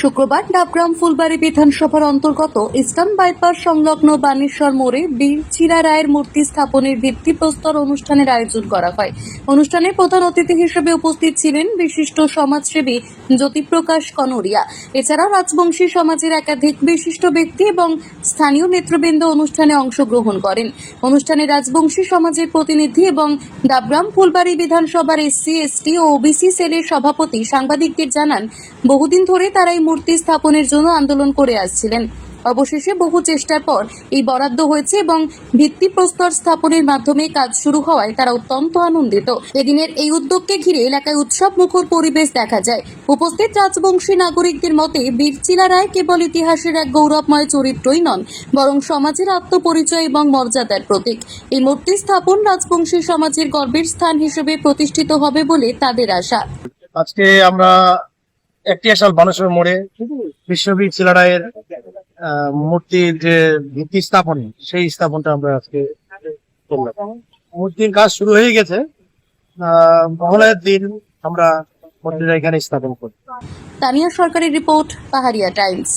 শুক্রবার ডাবগ্রাম ফুলবাড়ী বিধানসভার অন্তর্গত ইস্টার্ন বাইপাস সংলগ্ন বানেশ্বর মোড়ে বীর চিরা রায়ের মূর্তি স্থাপনের ভিত্তিপ্রস্তর অনুষ্ঠানের আয়োজন করা হয়। অনুষ্ঠানে প্রধান অতিথি হিসেবে উপস্থিত ছিলেন বিশিষ্ট সমাজসেবী জ্যোতিপ্রকাশ কনোরিয়া। এছাড়াও রাজবংশী সমাজের একাধিক বিশিষ্ট ব্যক্তি এবং স্থানীয় নেতৃবৃন্দ অনুষ্ঠানে অংশগ্রহণ করেন। অনুষ্ঠানে রাজবংশী সমাজের প্রতিনিধি এবং ডাবগ্রাম ফুলবাড়ী বিধানসভার এসসি, এসটি ও ওবিসি সেলের সভাপতি সাংবাদিকদের জানান, বহুদিন ধরে তারা এই মূর্তি স্থাপনের জন্য আন্দোলন করে আসছিলেন। অবশেষে বহু চেষ্টার পর এই বরাদ্দ হয়েছে এবং ভিত্তিপ্রস্তর স্থাপনের মাধ্যমে কাজ শুরু হওয়ায় তারা অত্যন্ত আনন্দিত। এদিনের এই উদ্যোগকে ঘিরে এলাকায় উৎসব মুখর পরিবেশ দেখা যায়। উপস্থিত রাজবংশী নাগরিকদের মতে বীর চিরা রায় কেবল ইতিহাসের এক গৌরবময় চরিত্রই নন, বরং সমাজের আত্মপরিচয় এবং মর্যাদার প্রতীক। এই মূর্তি স্থাপন রাজবংশী সমাজের গর্বের স্থান হিসেবে প্রতিষ্ঠিত হবে বলে তাদের আশা। আজকে আমরা 61 সাল বানেশ্বর মোড়ে বিশ্ববীর চিরা রায়ের মূর্তির যে ভিত্তি স্থাপন, সেই স্থাপনটা আমরা আজকে করলাম। মূর্তির কাজ শুরু হয়ে গেছে। মহলার দিন আমরা মূর্তিটা এখানে স্থাপন করি। তানিয়া সরকারের রিপোর্ট, পাহাড়িয়া টাইমস।